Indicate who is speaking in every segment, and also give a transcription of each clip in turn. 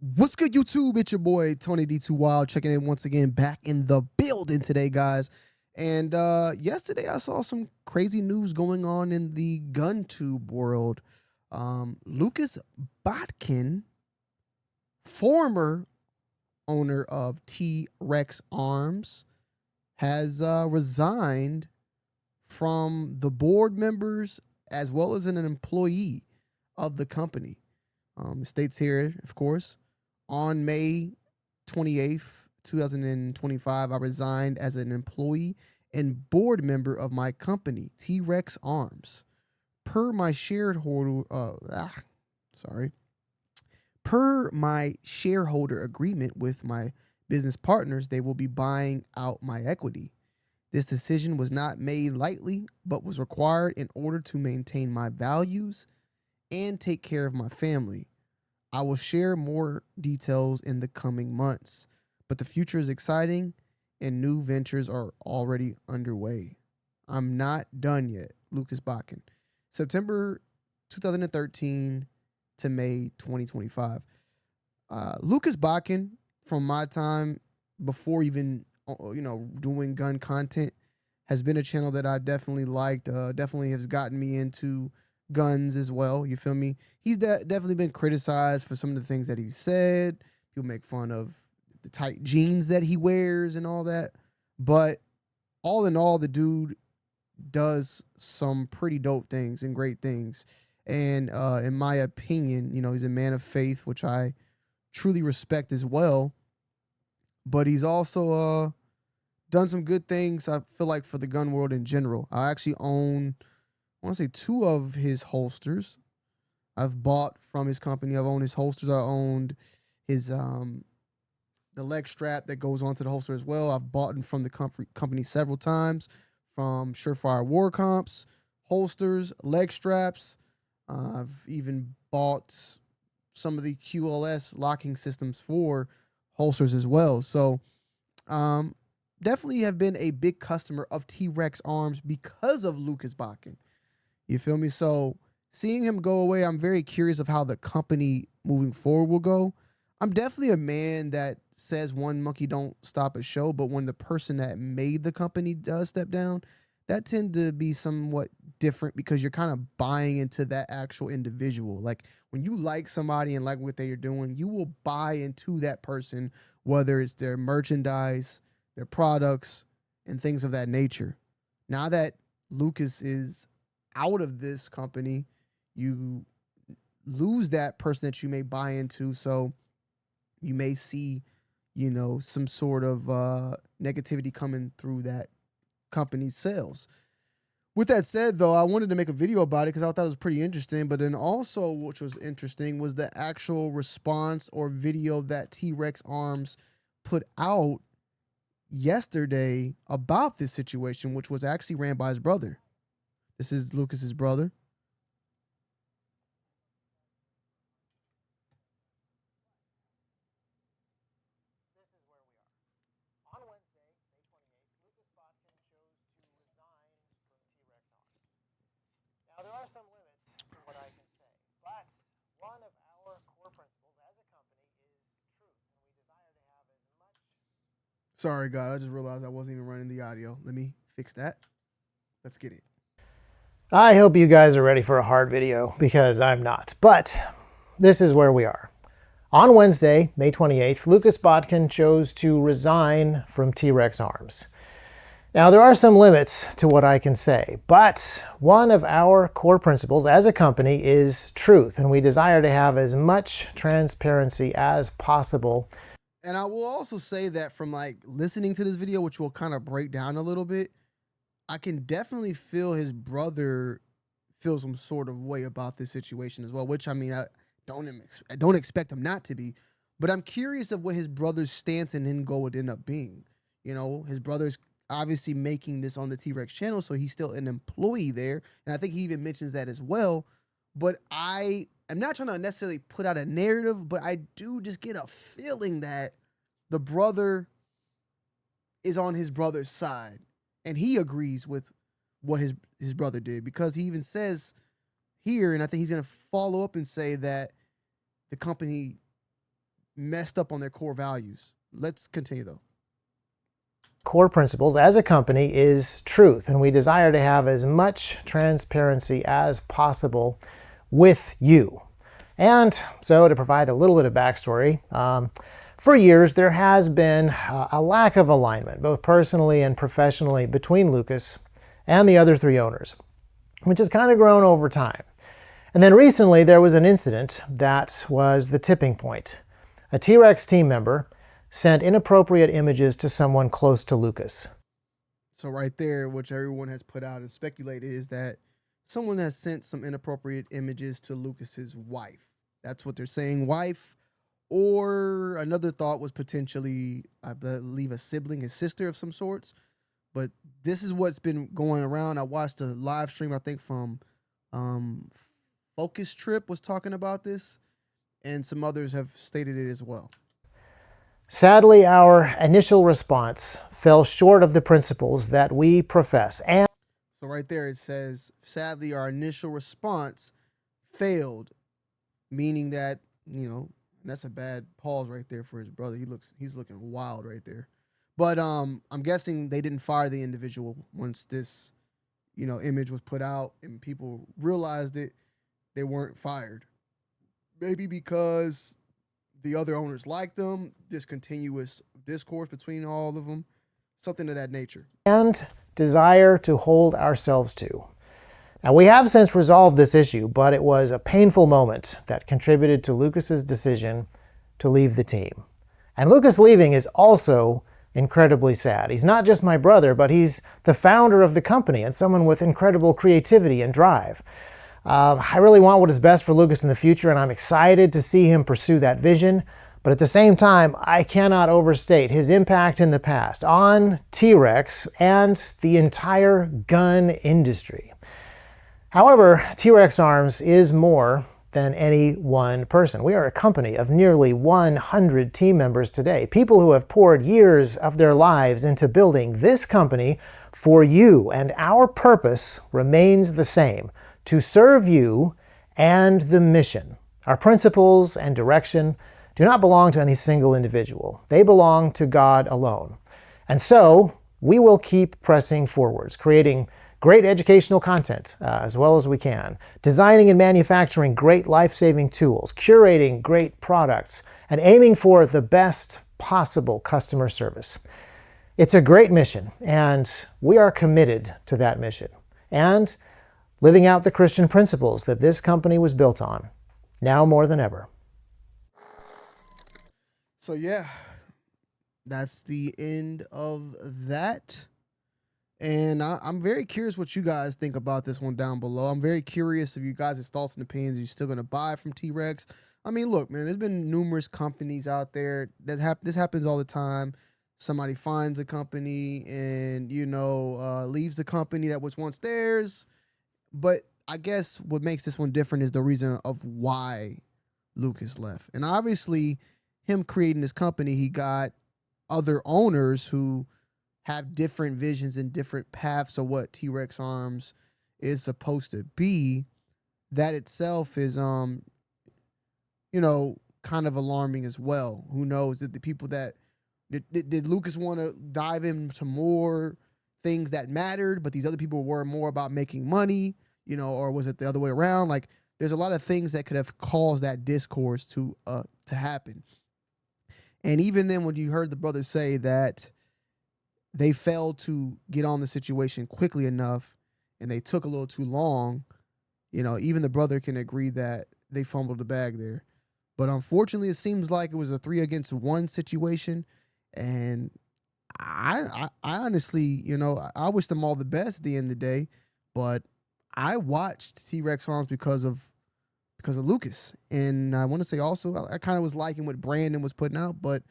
Speaker 1: What's good, YouTube? It's your boy Tony D2 Wild checking in once again, back in the building today, guys. And yesterday I saw some crazy news going on in the gun tube world. Lucas Botkin, former owner of T.REX Arms, has resigned from the board members as well as an employee of the company. It states here, of course, on May 28th, 2025, I resigned as an employee and board member of my company, T.REX Arms. Per my shareholder, Per my shareholder agreement with my business partners, they will be buying out my equity. This decision was not made lightly, but was required in order to maintain my values and take care of my family. I will share more details in the coming months, but the future is exciting and new ventures are already underway. I'm not done yet. Lucas Botkin. September 2013 to May 2025. Lucas Botkin, from my time before even doing gun content, has been a channel that I definitely liked. Definitely has gotten me into guns as well. You feel me? He's definitely been criticized for some of the things that he said. People make fun of the tight jeans that he wears and all that. But all in all, the dude does some pretty dope things and great things. And in my opinion, he's a man of faith, which I truly respect as well. But he's also done some good things, I feel like, for the gun world in general. I actually own, I want to say, two of his holsters. I've bought from his company. I've owned his holsters. I owned his the leg strap that goes onto the holster as well. I've bought from the company several times, from Surefire War Comps, holsters, leg straps. I've even bought some of the QLS locking systems for holsters as well. So definitely have been a big customer of T.REX Arms because of Lucas Botkin. You feel me? So seeing him go away, I'm very curious of how the company moving forward will go. I'm definitely a man that says one monkey don't stop a show, but when the person that made the company does step down, that tend to be somewhat different because you're kind of buying into that actual individual. Like when you like somebody and like what they are doing, you will buy into that person, whether it's their merchandise, their products, and things of that nature. Now that Lucas is out of this company, you lose that person that you may buy into. So you may see, some sort of negativity coming through that company's sales. With that said, though, I wanted to make a video about it because I thought it was pretty interesting. But then also, which was interesting, was the actual response or video that T.REX Arms put out yesterday about this situation, which was actually ran by his brother. This is Lucas's brother.
Speaker 2: Now, there are some limits to what I can say, but one of our core principles as a company is truth, and we desire to have as much.
Speaker 1: Sorry, guys. I just realized I wasn't even running the audio. Let me fix that. Let's get it.
Speaker 2: I hope you guys are ready for a hard video, because I'm not. But this is where we are. On Wednesday, May 28th, Lucas Botkin chose to resign from T.REX Arms. Now, there are some limits to what I can say, but one of our core principles as a company is truth, and we desire to have as much transparency as possible.
Speaker 1: And I will also say that from like listening to this video, which will kind of break down a little bit, I can definitely feel his brother feel some sort of way about this situation as well, which, I mean, I don't expect him not to be, but I'm curious of what his brother's stance and end goal would end up being. His brother's obviously making this on the T.REX channel, so he's still an employee there, and I think he even mentions that as well. But I am not trying to necessarily put out a narrative, but I do just get a feeling that the brother is on his brother's side, and he agrees with what his brother did, because he even says here, and I think he's going to follow up and say that the company messed up on their core values. Let's continue though.
Speaker 2: Core principles as a company is truth, and we desire to have as much transparency as possible with you. And so, to provide a little bit of backstory, for years there has been a lack of alignment, both personally and professionally, between Lucas and the other three owners, which has kind of grown over time. And then recently there was an incident that was the tipping point. A T.REX team member sent inappropriate images to someone close to Lucas.
Speaker 1: So right there, which everyone has put out and speculated, is that someone has sent some inappropriate images to Lucas's wife. That's what they're saying, wife. Or another thought was potentially, I believe, a sibling, his sister of some sorts. But this is what's been going around. I watched a live stream, I think, from Focus Trip was talking about this, and some others have stated it as well.
Speaker 2: Sadly, our initial response fell short of the principles that we profess. And
Speaker 1: so right there it says, sadly, our initial response failed, meaning that, that's a bad pause right there for his brother. He's looking wild right there. But I'm guessing they didn't fire the individual once this, image was put out and people realized it. They weren't fired. Maybe because the other owners liked them, discontinuous discourse between all of them, something of that nature.
Speaker 2: And desire to hold ourselves to. Now, we have since resolved this issue, but it was a painful moment that contributed to Lucas's decision to leave the team. And Lucas leaving is also incredibly sad. He's not just my brother, but he's the founder of the company and someone with incredible creativity and drive. I really want what is best for Lucas in the future, and I'm excited to see him pursue that vision. But at the same time, I cannot overstate his impact in the past on T.REX and the entire gun industry. However, T.REX Arms is more than any one person. We are a company of nearly 100 team members today, people who have poured years of their lives into building this company for you, and our purpose remains the same: to serve you and the mission. Our principles and direction do not belong to any single individual. They belong to God alone. And so, we will keep pressing forwards, creating great educational content as well as we can, designing and manufacturing great life-saving tools, curating great products, and aiming for the best possible customer service. It's a great mission, and we are committed to that mission, and living out the Christian principles that this company was built on, now more than ever.
Speaker 1: So yeah, that's the end of that. And I'm very curious what you guys think about this one down below. I'm very curious if you guys' thoughts and opinions. Are you still going to buy from T.REX? I mean, look, man, there's been numerous companies out there that this happens all the time. Somebody finds a company and, leaves the company that was once theirs. But I guess what makes this one different is the reason of why Lucas left. And obviously, him creating this company, he got other owners who have different visions and different paths of what T.REX Arms is supposed to be. That itself is, kind of alarming as well. Who knows that the people that did Lucas want to dive into more things that mattered, but these other people were more about making money, or was it the other way around? Like, there's a lot of things that could have caused that discourse to happen. And even then, when you heard the brothers say that they failed to get on the situation quickly enough and they took a little too long, even the brother can agree that they fumbled the bag there. But unfortunately, it seems like it was a 3-against-1 situation. And I honestly, I wish them all the best at the end of the day. But I watched T.REX Arms because of Lucas. And I want to say also, I kind of was liking what Brandon was putting out, but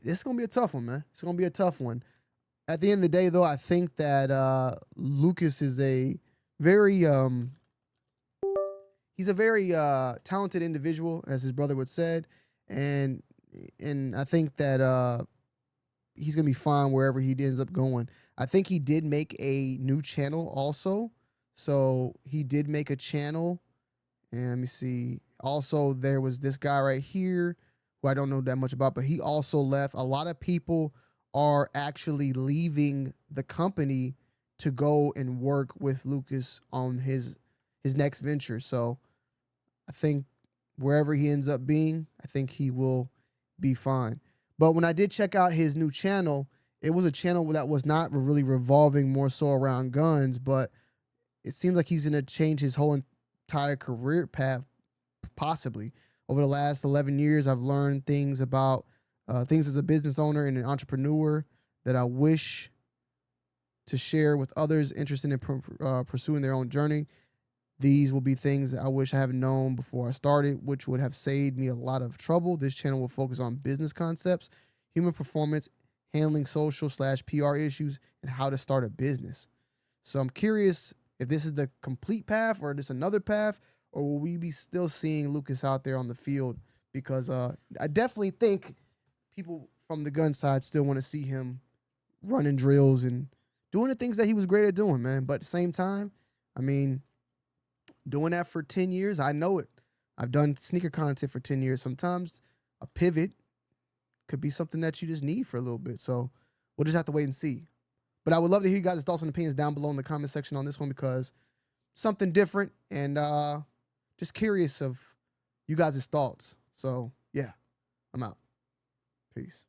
Speaker 1: this is going to be a tough one, man. It's going to be a tough one. At the end of the day, though, I think that Lucas is a very he's a very talented individual, as his brother would said, and I think that he's going to be fine wherever he ends up going. I think he did make a new channel also. So he did make a channel, and let me see. Also, there was this guy right here who I don't know that much about, but he also left. A lot of people are actually leaving the company to go and work with Lucas on his next venture. So I think wherever he ends up being, I think he will be fine. But when I did check out his new channel, it was a channel that was not really revolving more so around guns, but it seems like he's going to change his whole entire career path, possibly. Over the last 11 years, I've learned things about things as a business owner and an entrepreneur that I wish to share with others interested in pursuing their own journey. These will be things that I wish I have known before I started, which would have saved me a lot of trouble. This channel will focus on business concepts, human performance, handling social/PR issues, and how to start a business. So I'm curious if this is the complete path or just another path, or will we be still seeing Lucas out there on the field? Because I definitely think people from the gun side still want to see him running drills and doing the things that he was great at doing, man. But at the same time, I mean, doing that for 10 years, I know it. I've done sneaker content for 10 years. Sometimes a pivot could be something that you just need for a little bit. So we'll just have to wait and see. But I would love to hear you guys' thoughts and opinions down below in the comment section on this one, because something different, and just curious of you guys' thoughts. So yeah, I'm out. Peace.